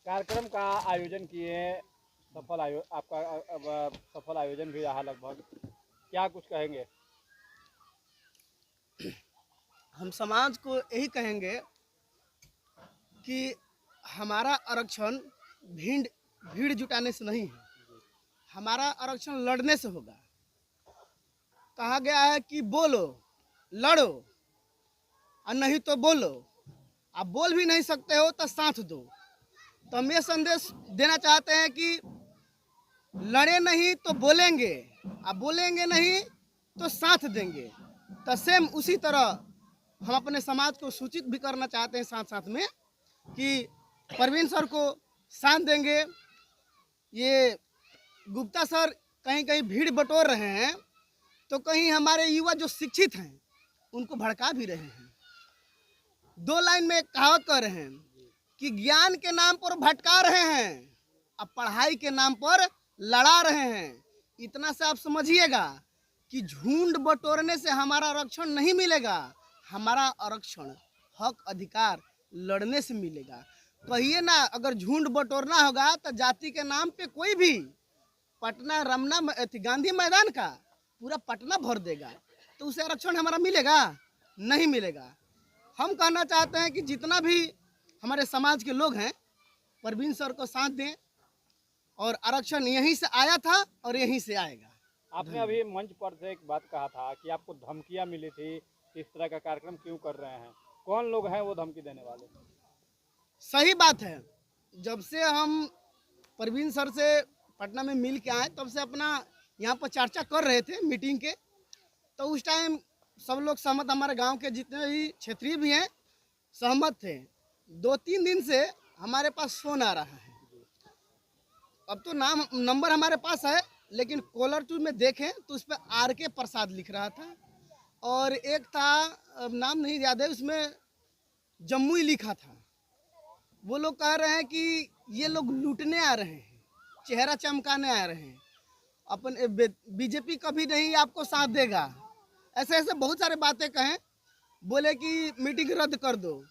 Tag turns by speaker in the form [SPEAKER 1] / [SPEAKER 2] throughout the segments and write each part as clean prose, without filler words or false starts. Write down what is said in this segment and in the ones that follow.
[SPEAKER 1] कार्यक्रम का आयोजन किए, आपका सफल आयोजन भी रहा लगभग, क्या कुछ कहेंगे?
[SPEAKER 2] हम समाज को यही कहेंगे कि हमारा आरक्षण भीड़ भीड़ जुटाने से नहीं है, हमारा आरक्षण लड़ने से होगा। कहा गया है कि बोलो, लड़ो और नहीं तो बोलो। आप बोल भी नहीं सकते हो तो साथ दो। तो हम ये संदेश देना चाहते हैं कि लड़े नहीं तो बोलेंगे, आप बोलेंगे नहीं तो साथ देंगे। तो सेम उसी तरह हम अपने समाज को सूचित भी करना चाहते हैं साथ साथ में कि परवीन सर को साथ देंगे। ये गुप्ता सर कहीं कहीं भीड़ बटोर रहे हैं, तो कहीं हमारे युवा जो शिक्षित हैं उनको भड़का भी रहे हैं। दो लाइन में एक कहावत कह रहे हैं कि ज्ञान के नाम पर भटका रहे हैं, अब पढ़ाई के नाम पर लड़ा रहे हैं। इतना से आप समझिएगा कि झुंड बटोरने से हमारा आरक्षण नहीं मिलेगा, हमारा आरक्षण हक अधिकार लड़ने से मिलेगा। कहिए ना, अगर झुंड बटोरना होगा तो जाति के नाम पे कोई भी पटना रमना गांधी मैदान का पूरा पटना भर देगा, तो उसे आरक्षण हमारा मिलेगा? नहीं मिलेगा। हम कहना चाहते हैं कि जितना भी हमारे समाज के लोग हैं परवीन सर को साथ दें, और आरक्षण यहीं से आया था और यहीं से आएगा।
[SPEAKER 1] आपने अभी मंच पर से एक बात कहा था कि आपको धमकियां मिली थी, इस तरह का कार्यक्रम क्यों कर रहे हैं, कौन लोग हैं वो धमकी देने वाले?
[SPEAKER 2] सही बात है। जब से हम परवीन सर से पटना में मिल के आए तब से अपना यहाँ पर चर्चा कर रहे थे मीटिंग के, तो उस टाइम सब लोग सहमत, हमारे गांव के जितने भी क्षेत्रीय भी हैं सहमत थे। 2-3 दिन से हमारे पास फोन आ रहा है। अब तो नंबर हमारे पास है, लेकिन कॉलर टून में देखें तो उस पर RK प्रसाद लिख रहा था, और एक था, अब नाम नहीं याद है, उसमें जम्मू ही लिखा था। वो लोग कह रहे हैं कि ये लोग लूटने आ रहे हैं, चेहरा चमकाने आ रहे हैं, अपन बीजेपी कभी नहीं आपको साथ देगा। ऐसे ऐसे बहुत सारे बातें कहें। बोले कि मीटिंग रद्द कर दो,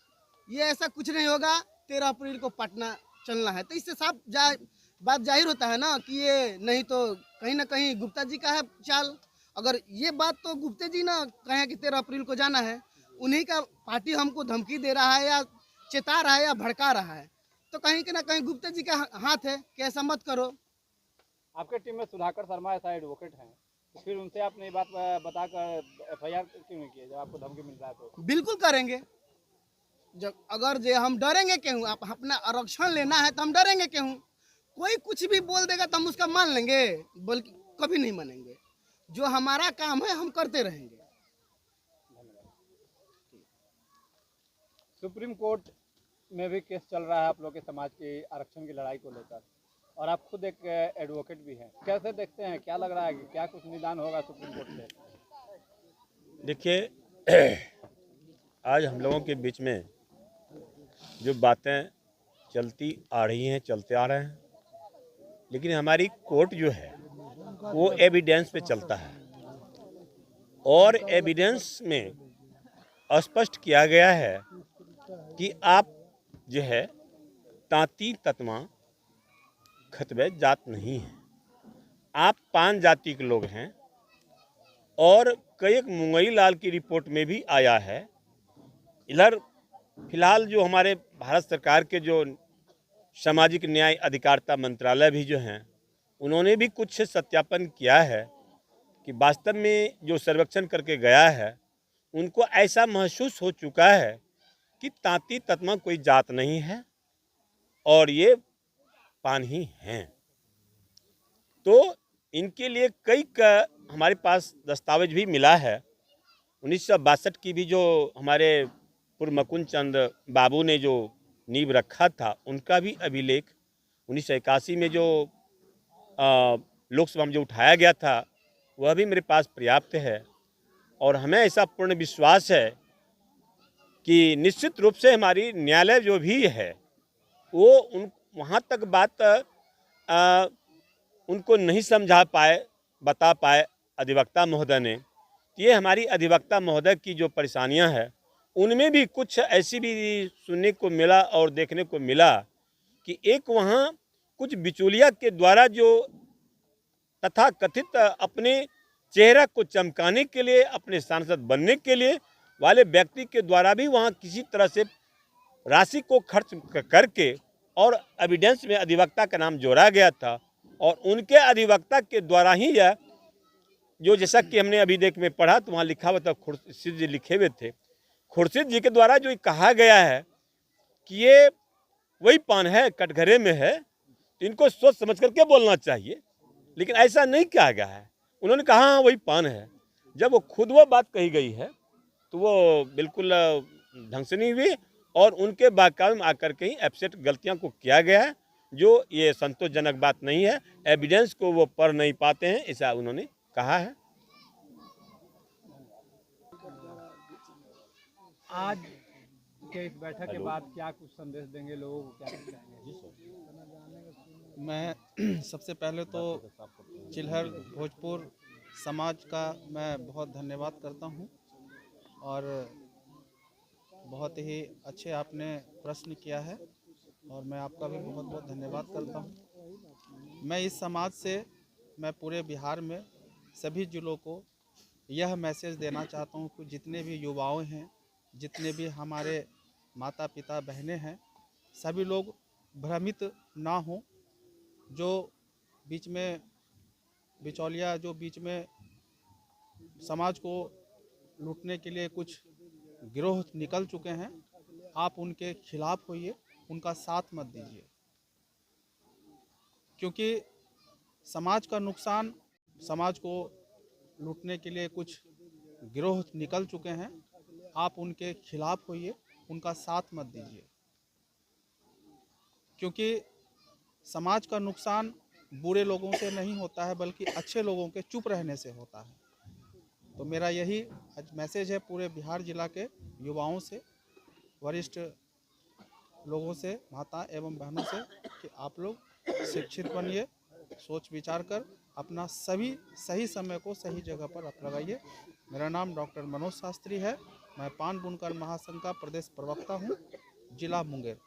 [SPEAKER 2] ये ऐसा कुछ नहीं होगा, 13 अप्रैल को पटना चलना है। तो इससे साफ बात जाहिर होता है ना कि ये नहीं तो कहीं ना कहीं गुप्ता जी का है चाल। अगर ये बात तो गुप्ता जी ना कहें कि 13 अप्रैल को जाना है, उन्हीं का पार्टी हमको धमकी दे रहा है या चेता रहा है या भड़का रहा है, तो कहीं ना कहीं गुप्ता जी का हाथ है कि ऐसा मत करो।
[SPEAKER 1] आपके टीम में सुधाकर शर्मा ऐसा एडवोकेट हैं, तो फिर उनसे आपने ये बात बताकर FIR क्यों नहीं किए जब आपको धमकी मिल रहा है? तो
[SPEAKER 2] बिल्कुल करेंगे। जब अगर जे हम डरेंगे क्यों? आप अपना आरक्षण लेना है तो हम डरेंगे क्यों? कोई कुछ भी बोल देगा तो हम उसका मान लेंगे? बल्कि कभी नहीं मानेंगे। जो हमारा काम है हम करते रहेंगे।
[SPEAKER 1] सुप्रीम कोर्ट में भी केस चल रहा है आप लोग के समाज की आरक्षण की लड़ाई को लेकर, और आप खुद एक एडवोकेट भी हैं, कैसे देखते हैं, क्या लग रहा है कि क्या कुछ निदान होगा सुप्रीम कोर्ट से?
[SPEAKER 3] देखिए, आज हम लोगों के बीच में जो बातें चलती आ रही हैं, चलते आ रहे हैं, लेकिन हमारी कोर्ट जो है वो एविडेंस पे चलता है, और एविडेंस में स्पष्ट किया गया है कि आप जो है तांती ततमा खतबे जात नहीं हैं, आप 5 जाति के लोग हैं। और कई एक मुंगई लाल की रिपोर्ट में भी आया है। इधर फिलहाल जो हमारे भारत सरकार के जो सामाजिक न्याय अधिकारिता मंत्रालय भी जो हैं, उन्होंने भी कुछ सत्यापन किया है कि वास्तव में जो सर्वेक्षण करके गया है उनको ऐसा महसूस हो चुका है कि तांती ततमा कोई जात नहीं है और ये पान ही हैं। तो इनके लिए कई का हमारे पास दस्तावेज भी मिला है। 1962 की भी जो हमारे पूर्व मुकुंद चंद बाबू ने जो नींव रखा था, उनका भी अभिलेख 1981 में जो लोकसभा में जो उठाया गया था वह भी मेरे पास पर्याप्त है। और हमें ऐसा पूर्ण विश्वास है कि निश्चित रूप से हमारी न्यायालय जो भी है वो वहाँ तक बात उनको नहीं समझा पाए, बता पाए अधिवक्ता महोदय ने। ये हमारी अधिवक्ता महोदय की जो परेशानियां हैं उनमें भी कुछ ऐसी भी सुनने को मिला और देखने को मिला कि एक वहाँ कुछ बिचौलिया के द्वारा जो तथाकथित अपने चेहरा को चमकाने के लिए, अपने सांसद बनने के लिए वाले व्यक्ति के द्वारा भी वहाँ किसी तरह से राशि को खर्च करके और एविडेंस में अधिवक्ता का नाम जोड़ा गया था और उनके अधिवक्ता के द्वारा ही यह जो, जैसा कि हमने अभी देख में पढ़ा तो वहाँ लिखा हुआ था, खुर्शीद जी लिखे हुए थे, खुर्शीद जी के द्वारा जो कहा गया है कि ये वही पान है, कटघरे में है, तो इनको सोच समझ करके बोलना चाहिए, लेकिन ऐसा नहीं कहा गया है। उन्होंने कहा हाँ वही पान है। जब वो खुद वो बात कही गई है तो वो बिल्कुल ढंग से नहीं हुई और उनके बाकायदे में आकर के ही एब्सेट गलतियां को किया गया है, जो ये संतोषजनक बात नहीं है। एविडेंस को वो पढ़ नहीं पाते हैं, ऐसा उन्होंने कहा है।
[SPEAKER 1] आज के इस बैठक के बाद क्या कुछ संदेश देंगे लोगों को, क्या कुछ कहेंगे?
[SPEAKER 4] मैं सबसे पहले तो चिल्हर भोजपुर समाज का मैं बहुत धन्यवाद करता हूं और बहुत ही अच्छे आपने प्रश्न किया है और मैं आपका भी बहुत बहुत धन्यवाद करता हूं। मैं इस समाज से, मैं पूरे बिहार में सभी जिलों को यह मैसेज देना चाहता हूं कि जितने भी युवाओं हैं, जितने भी हमारे माता पिता बहनें हैं, सभी लोग भ्रमित ना हों। जो बीच में बिचौलिया, जो बीच में समाज को लूटने के लिए कुछ गिरोह निकल चुके हैं, आप उनके खिलाफ होइए, उनका साथ मत दीजिए, क्योंकि समाज का नुकसान, समाज को लूटने के लिए कुछ गिरोह निकल चुके हैं, आप उनके खिलाफ होइए, उनका साथ मत दीजिए, क्योंकि समाज का नुकसान बुरे लोगों से नहीं होता है बल्कि अच्छे लोगों के चुप रहने से होता है। तो मेरा यही आज मैसेज है पूरे बिहार जिला के युवाओं से, वरिष्ठ लोगों से, माता एवं बहनों से कि आप लोग शिक्षित बनिए, सोच विचार कर अपना सभी सही समय को सही जगह पर आप लगाइए। मेरा नाम डॉक्टर मनोज शास्त्री है, मैं पान बुनकर महासंघ का प्रदेश प्रवक्ता हूँ, जिला मुंगेर।